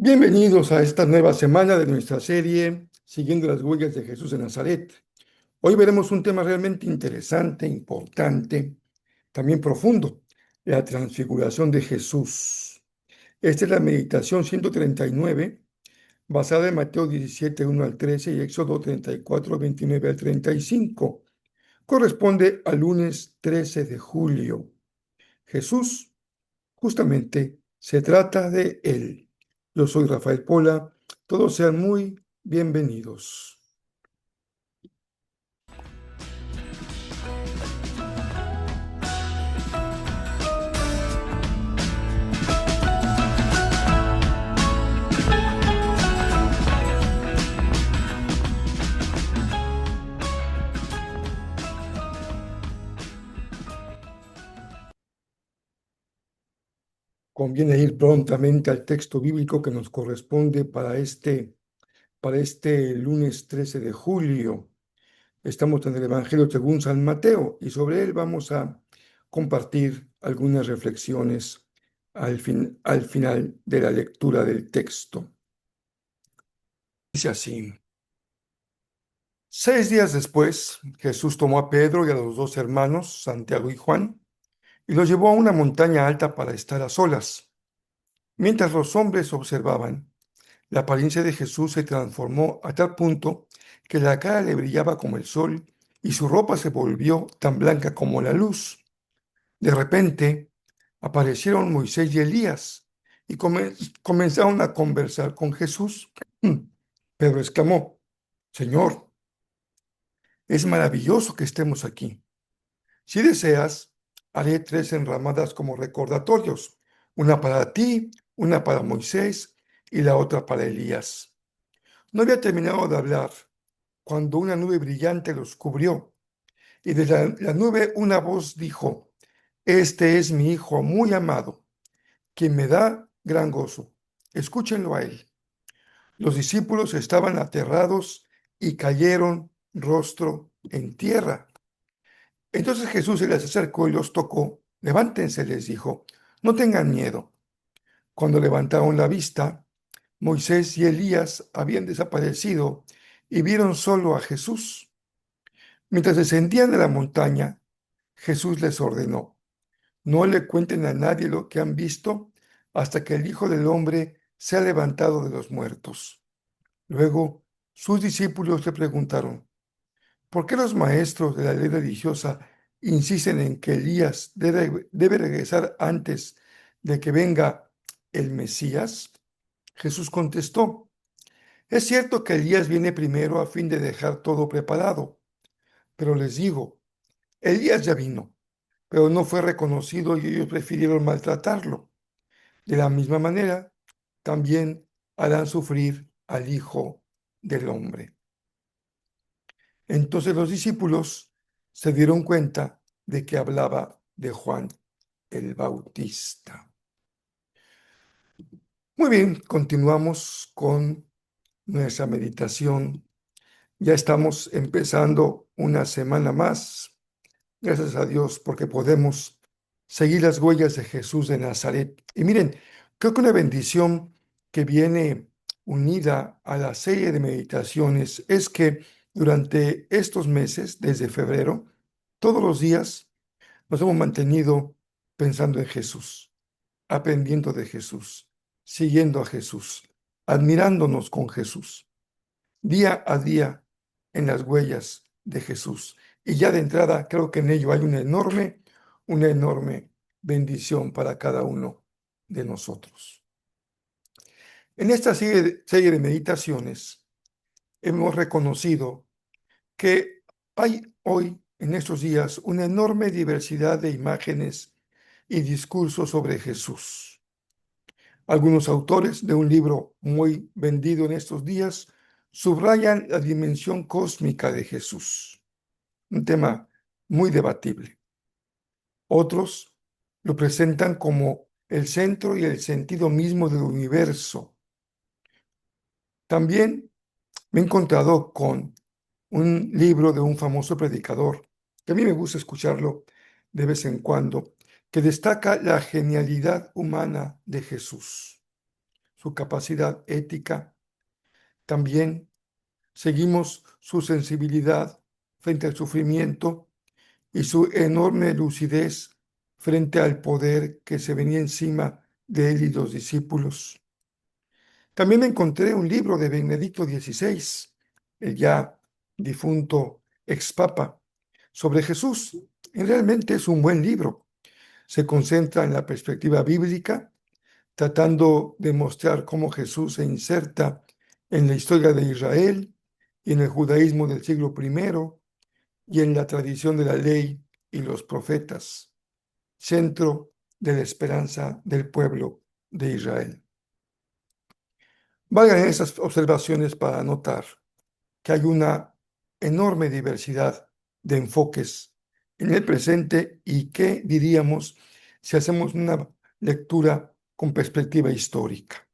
Bienvenidos a esta nueva semana de nuestra serie Siguiendo las huellas de Jesús de Nazaret. Hoy veremos un tema realmente interesante, importante, también profundo, la transfiguración de Jesús. Esta es la meditación 139, basada en Mateo 17, 1 al 13 y Éxodo 34, 29 al 35. Corresponde al lunes 13 de julio. Jesús, justamente, se trata de él. Yo soy Rafael Pola. Todos sean muy bienvenidos. Conviene ir prontamente al texto bíblico que nos corresponde para este lunes 13 de julio. Estamos en el Evangelio según San Mateo y sobre él vamos a compartir algunas reflexiones al final de la lectura del texto. Dice así: 6 días después, Jesús tomó a Pedro y a los dos hermanos, Santiago y Juan, y los llevó a una montaña alta para estar a solas. Mientras los hombres observaban, la apariencia de Jesús se transformó a tal punto que la cara le brillaba como el sol y su ropa se volvió tan blanca como la luz. De repente aparecieron Moisés y Elías y comenzaron a conversar con Jesús. Pedro exclamó: Señor, es maravilloso que estemos aquí. Si deseas, haré 3 enramadas como recordatorios, una para ti, una para Moisés y la otra para Elías. No había terminado de hablar cuando una nube brillante los cubrió, y de la nube una voz dijo: Este es mi Hijo muy amado, quien me da gran gozo. Escúchenlo a él. Los discípulos estaban aterrados y cayeron rostro en tierra. Entonces Jesús se les acercó y los tocó. Levántense, les dijo, no tengan miedo. Cuando levantaron la vista, Moisés y Elías habían desaparecido y vieron solo a Jesús. Mientras descendían de la montaña, Jesús les ordenó: no le cuenten a nadie lo que han visto hasta que el Hijo del Hombre sea levantado de los muertos. Luego, sus discípulos le preguntaron: ¿por qué los maestros de la ley religiosa insisten en que Elías debe regresar antes de que venga el Mesías? Jesús contestó: es cierto que Elías viene primero a fin de dejar todo preparado, pero les digo, Elías ya vino, pero no fue reconocido y ellos prefirieron maltratarlo. De la misma manera, también harán sufrir al Hijo del Hombre. Entonces los discípulos se dieron cuenta de que hablaba de Juan el Bautista. Muy bien, continuamos con nuestra meditación. Ya estamos empezando una semana más. Gracias a Dios porque podemos seguir las huellas de Jesús de Nazaret. Y miren, creo que una bendición que viene unida a la serie de meditaciones es que durante estos meses, desde febrero, todos los días nos hemos mantenido pensando en Jesús, aprendiendo de Jesús, siguiendo a Jesús, admirándonos con Jesús, día a día en las huellas de Jesús. Y ya de entrada creo que en ello hay una enorme bendición para cada uno de nosotros. En esta serie de meditaciones hemos reconocido que hay hoy, en estos días, una enorme diversidad de imágenes y discursos sobre Jesús. Algunos autores de un libro muy vendido en estos días subrayan la dimensión cósmica de Jesús, un tema muy debatible. Otros lo presentan como el centro y el sentido mismo del universo. También me he encontrado con un libro de un famoso predicador, que a mí me gusta escucharlo de vez en cuando, que destaca la genialidad humana de Jesús. Es su capacidad ética. También seguimos su sensibilidad frente al sufrimiento y su enorme lucidez frente al poder que se venía encima de él y los discípulos. También encontré un libro de Benedicto XVI, el ya difunto expapa, sobre Jesús. Y realmente es un buen libro. Se concentra en la perspectiva bíblica, tratando de mostrar cómo Jesús se inserta en la historia de Israel y en el judaísmo del siglo primero y en la tradición de la ley y los profetas, centro de la esperanza del pueblo de Israel. Valgan esas observaciones para notar que hay una enorme diversidad de enfoques en el presente y que diríamos si hacemos una lectura con perspectiva histórica.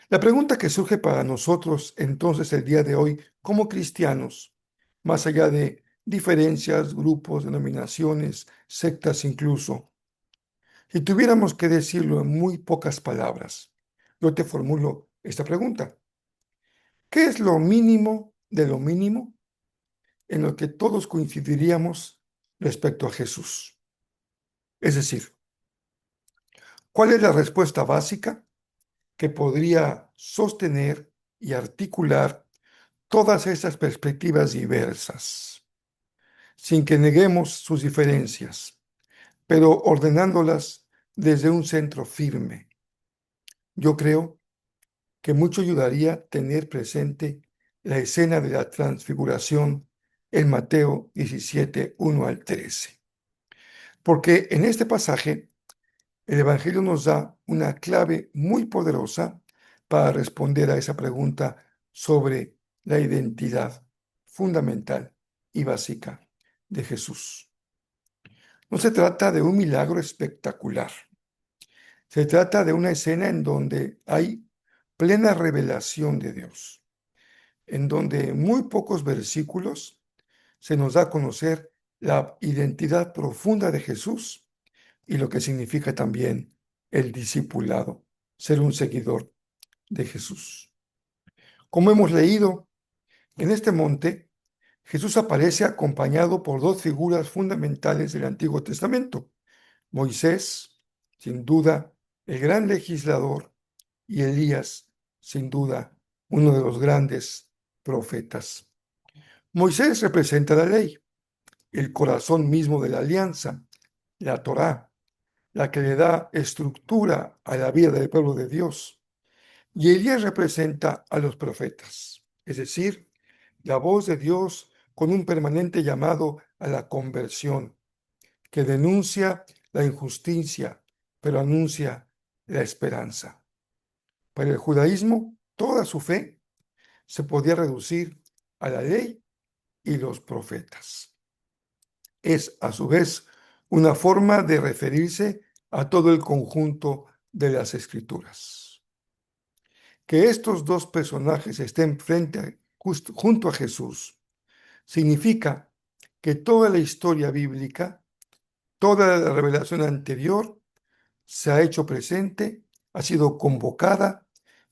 La pregunta que surge para nosotros entonces el día de hoy como cristianos, más allá de diferencias, grupos, denominaciones, sectas incluso, si tuviéramos que decirlo en muy pocas palabras, yo te formulo esta pregunta. ¿Qué es lo mínimo de lo mínimo en lo que todos coincidiríamos respecto a Jesús? Es decir, ¿cuál es la respuesta básica que podría sostener y articular todas estas perspectivas diversas, sin que neguemos sus diferencias, pero ordenándolas desde un centro firme? Yo creo que mucho ayudaría tener presente la escena de la transfiguración en Mateo 17, 1 al 13. Porque en este pasaje el Evangelio nos da una clave muy poderosa para responder a esa pregunta sobre la identidad fundamental y básica de Jesús. No se trata de un milagro espectacular. Se trata de una escena en donde hay plena revelación de Dios, en donde en muy pocos versículos se nos da a conocer la identidad profunda de Jesús y lo que significa también el discipulado, ser un seguidor de Jesús. Como hemos leído, en este monte, Jesús aparece acompañado por dos figuras fundamentales del Antiguo Testamento: Moisés, sin duda, el gran legislador, y Elías, sin duda, uno de los grandes profetas. Moisés representa la ley, el corazón mismo de la alianza, la Torá, la que le da estructura a la vida del pueblo de Dios. Y Elías representa a los profetas, es decir, la voz de Dios con un permanente llamado a la conversión, que denuncia la injusticia, pero anuncia la esperanza. Para el judaísmo, toda su fe se podía reducir a la ley y los profetas. Es, a su vez, una forma de referirse a todo el conjunto de las escrituras. Que estos dos personajes estén junto a Jesús significa que toda la historia bíblica, toda la revelación anterior, se ha hecho presente, ha sido convocada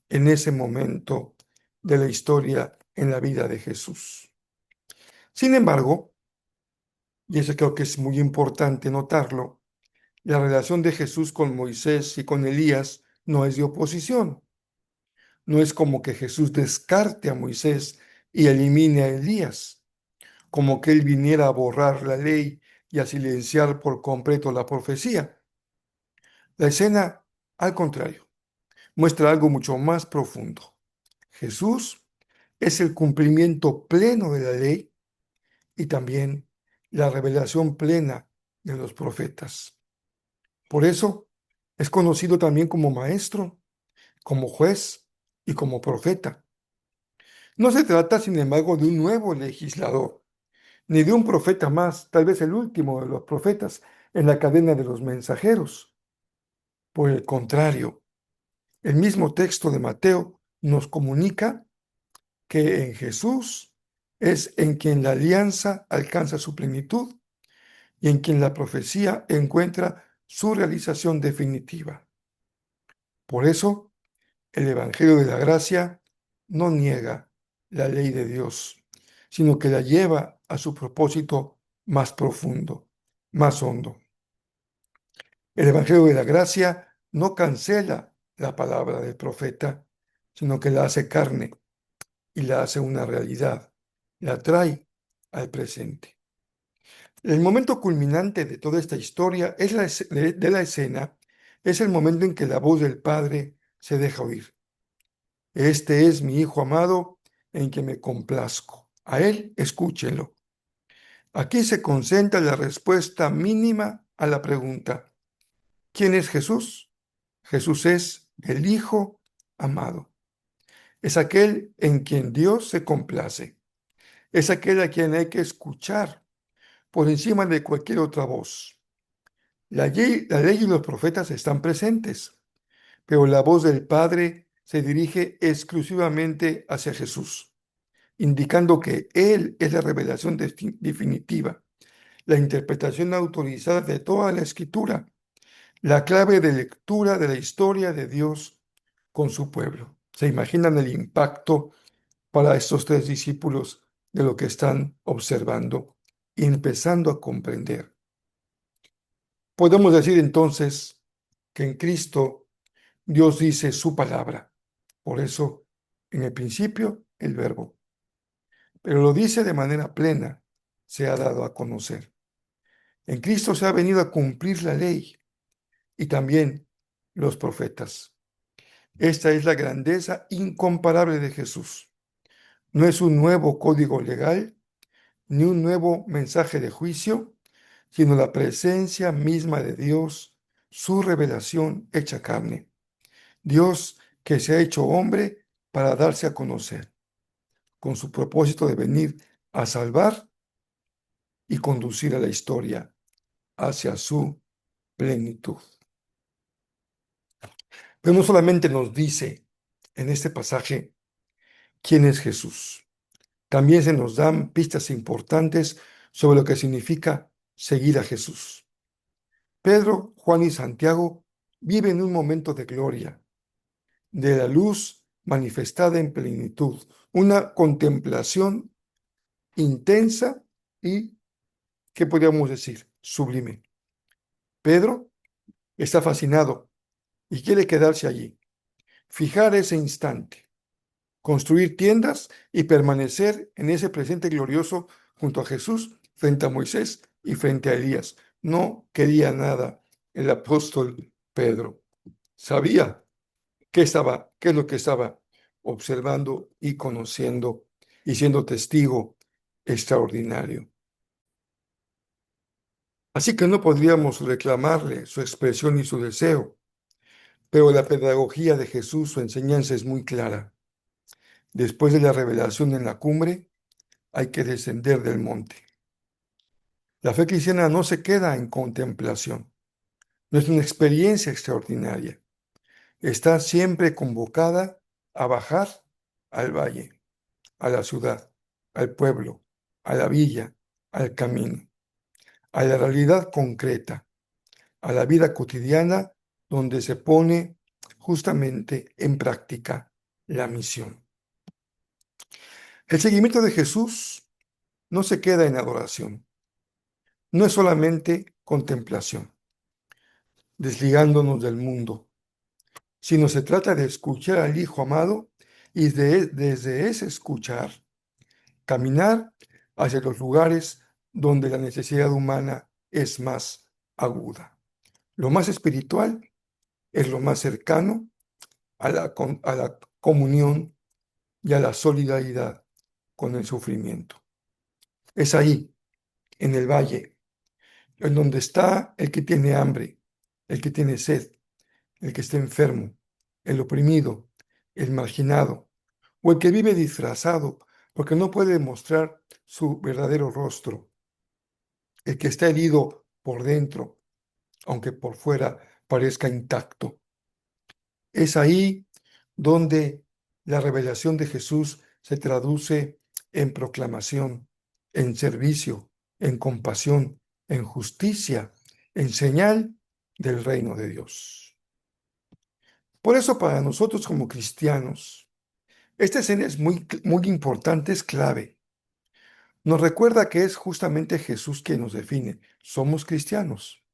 en ese momento de la historia en la vida de Jesús. Sin embargo, y eso creo que es muy importante notarlo, la relación de Jesús con Moisés y con Elías no es de oposición. No es como que Jesús descarte a Moisés y elimine a Elías, como que él viniera a borrar la ley y a silenciar por completo la profecía. La escena, al contrario, muestra algo mucho más profundo. Jesús es el cumplimiento pleno de la ley y también la revelación plena de los profetas. Por eso es conocido también como maestro, como juez y como profeta. No se trata, sin embargo, de un nuevo legislador, ni de un profeta más, tal vez el último de los profetas en la cadena de los mensajeros. Por el contrario, el mismo texto de Mateo nos comunica que en Jesús es en quien la alianza alcanza su plenitud y en quien la profecía encuentra su realización definitiva. Por eso, El Evangelio de la Gracia no niega la ley de Dios, sino que la lleva a su propósito más profundo, más hondo. El Evangelio de la Gracia no cancela la palabra del profeta, sino que la hace carne y la hace una realidad, la trae al presente. El momento culminante de toda esta historia es de la escena, es el momento en que la voz del Padre se deja oír. Este es mi Hijo amado en que me complazco. A él escúchenlo. Aquí se concentra la respuesta mínima a la pregunta: ¿quién es Jesús? Jesús es el Hijo amado. Es aquel en quien Dios se complace. Es aquel a quien hay que escuchar por encima de cualquier otra voz. La ley y los profetas están presentes, pero la voz del Padre se dirige exclusivamente hacia Jesús, indicando que Él es la revelación definitiva, la interpretación autorizada de toda la Escritura, la clave de lectura de la historia de Dios con su pueblo. ¿Se imaginan el impacto para estos tres discípulos de lo que están observando y empezando a comprender? Podemos decir entonces que en Cristo Dios dice su palabra. Por eso, en el principio, el verbo. Pero lo dice de manera plena, se ha dado a conocer. En Cristo se ha venido a cumplir la ley y también los profetas. Esta es la grandeza incomparable de Jesús. No es un nuevo código legal ni un nuevo mensaje de juicio, sino la presencia misma de Dios, su revelación hecha carne. Dios que se ha hecho hombre para darse a conocer, con su propósito de venir a salvar y conducir a la historia hacia su plenitud. Pero no solamente nos dice en este pasaje quién es Jesús, también se nos dan pistas importantes sobre lo que significa seguir a Jesús. Pedro, Juan y Santiago viven un momento de gloria, de la luz manifestada en plenitud, una contemplación intensa y, ¿qué podríamos decir? Sublime. Pedro está fascinado y quiere quedarse allí, fijar ese instante, construir tiendas y permanecer en ese presente glorioso junto a Jesús, frente a Moisés y frente a Elías. No quería nada el apóstol Pedro. Sabía qué es lo que estaba observando y conociendo y siendo testigo extraordinario. Así que no podríamos reclamarle su expresión y su deseo, pero la pedagogía de Jesús, su enseñanza es muy clara. Después de la revelación en la cumbre, hay que descender del monte. La fe cristiana no se queda en contemplación, no es una experiencia extraordinaria. Está siempre convocada a bajar al valle, a la ciudad, al pueblo, a la villa, al camino, a la realidad concreta, a la vida cotidiana donde se pone justamente en práctica la misión. El seguimiento de Jesús no se queda en adoración, no es solamente contemplación, desligándonos del mundo, sino se trata de escuchar al Hijo amado y desde ese escuchar, caminar hacia los lugares donde la necesidad humana es más aguda. Lo más espiritual es lo más cercano a la comunión y a la solidaridad con el sufrimiento. Es ahí, en el valle, en donde está el que tiene hambre, el que tiene sed, el que está enfermo, el oprimido, el marginado, o el que vive disfrazado porque no puede mostrar su verdadero rostro, el que está herido por dentro, aunque por fuera parezca intacto. Es ahí donde la revelación de Jesús se traduce en proclamación, en servicio, en compasión, en justicia, en señal del reino de Dios. Por eso para nosotros como cristianos, esta escena es muy importante, es clave. Nos recuerda que es justamente Jesús quien nos define. Somos cristianos.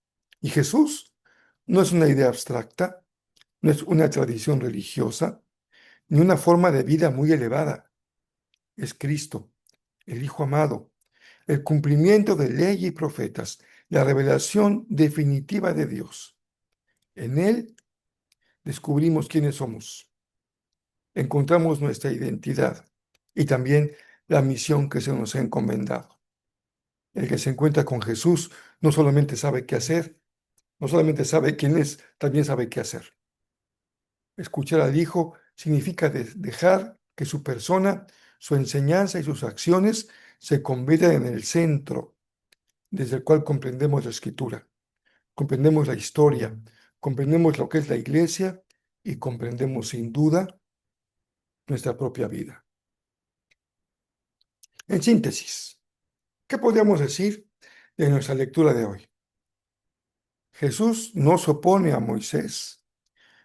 Y Jesús no es una idea abstracta, no es una tradición religiosa, ni una forma de vida muy elevada. Es Cristo, el Hijo amado, el cumplimiento de ley y profetas, la revelación definitiva de Dios. En Él descubrimos quiénes somos, encontramos nuestra identidad y también la misión que se nos ha encomendado. El que se encuentra con Jesús no solamente sabe qué hacer, no solamente sabe quién es, también sabe qué hacer. Escuchar al Hijo significa dejar que su persona, su enseñanza y sus acciones se conviertan en el centro desde el cual comprendemos la Escritura, comprendemos la historia, comprendemos lo que es la iglesia y comprendemos sin duda nuestra propia vida. En síntesis, ¿qué podríamos decir de nuestra lectura de hoy? Jesús no se opone a Moisés.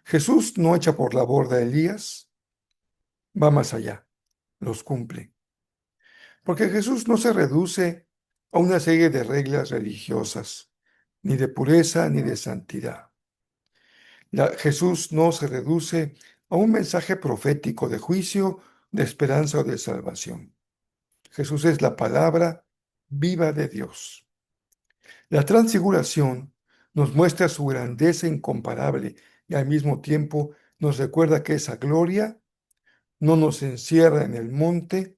Jesús no echa por la borda a Elías, va más allá, los cumple. Porque Jesús no se reduce a una serie de reglas religiosas, ni de pureza ni de santidad. Jesús no se reduce a un mensaje profético de juicio, de esperanza o de salvación. Jesús es la palabra viva de Dios. La transfiguración nos muestra su grandeza incomparable y al mismo tiempo nos recuerda que esa gloria no nos encierra en el monte,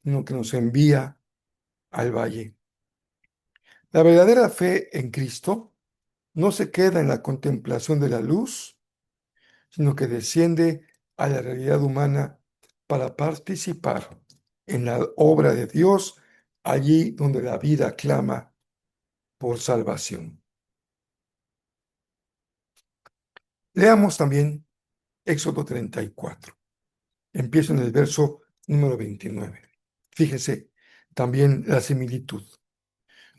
sino que nos envía al valle. La verdadera fe en Cristo no se queda en la contemplación de la luz, sino que desciende a la realidad humana para participar en la obra de Dios allí donde la vida clama por salvación. Leamos también Éxodo 34. Empiezo en el verso número 29. Fíjese también la similitud.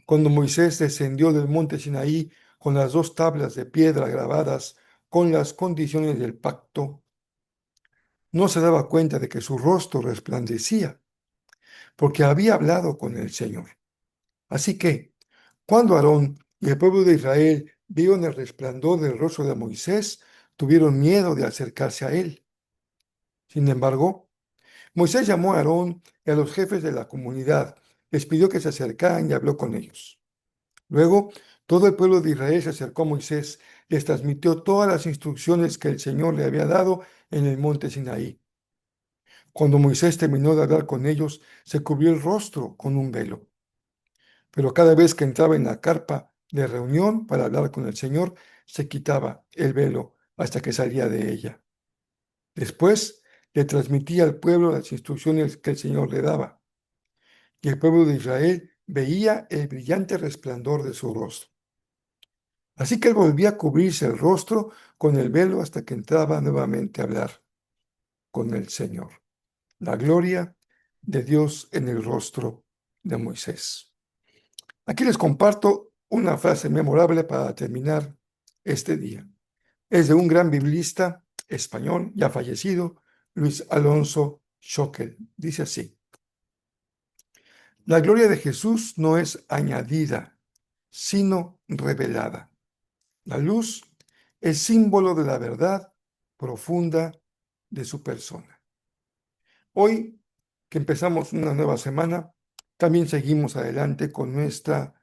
Cuando Moisés descendió del monte Sinaí con las dos tablas de piedra grabadas con las condiciones del pacto, no se daba cuenta de que su rostro resplandecía, porque había hablado con el Señor. Así que, cuando Aarón y el pueblo de Israel vieron el resplandor del rostro de Moisés, tuvieron miedo de acercarse a él. Sin embargo, Moisés llamó a Aarón y a los jefes de la comunidad, les pidió que se acercaran y habló con ellos. Luego, todo el pueblo de Israel se acercó a Moisés, les transmitió todas las instrucciones que el Señor le había dado en el monte Sinaí. Cuando Moisés terminó de hablar con ellos, se cubrió el rostro con un velo. Pero cada vez que entraba en la carpa de reunión para hablar con el Señor, se quitaba el velo hasta que salía de ella. Después le transmitía al pueblo las instrucciones que el Señor le daba, y el pueblo de Israel veía el brillante resplandor de su rostro. Así que él volvía a cubrirse el rostro con el velo hasta que entraba nuevamente a hablar con el Señor. La gloria de Dios en el rostro de Moisés. Aquí les comparto una frase memorable para terminar este día. Es de un gran biblista español ya fallecido, Luis Alonso Schockel. Dice así: la gloria de Jesús no es añadida, sino revelada. La luz es símbolo de la verdad profunda de su persona. Hoy que empezamos una nueva semana, también seguimos adelante con nuestro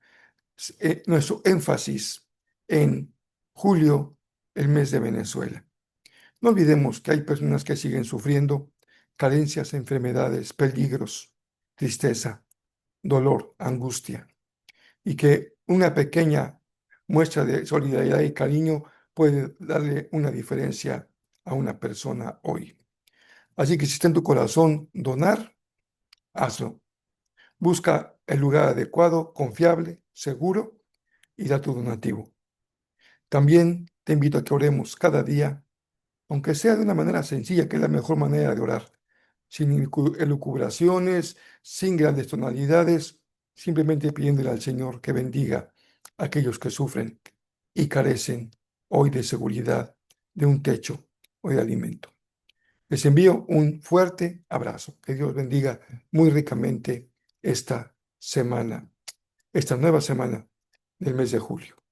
énfasis en julio, el mes de Venezuela. No olvidemos que hay personas que siguen sufriendo carencias, enfermedades, peligros, tristeza, dolor, angustia, y que una pequeña muestra de solidaridad y cariño puede darle una diferencia a una persona hoy. Así que si está en tu corazón donar, hazlo. Busca el lugar adecuado, confiable, seguro y da tu donativo. También te invito a que oremos cada día, aunque sea de una manera sencilla, que es la mejor manera de orar, sin elucubraciones, sin grandes tonalidades, simplemente pidiéndole al Señor que bendiga a aquellos que sufren y carecen hoy de seguridad, de un techo o de alimento. Les envío un fuerte abrazo. Que Dios bendiga muy ricamente esta semana, esta nueva semana del mes de julio.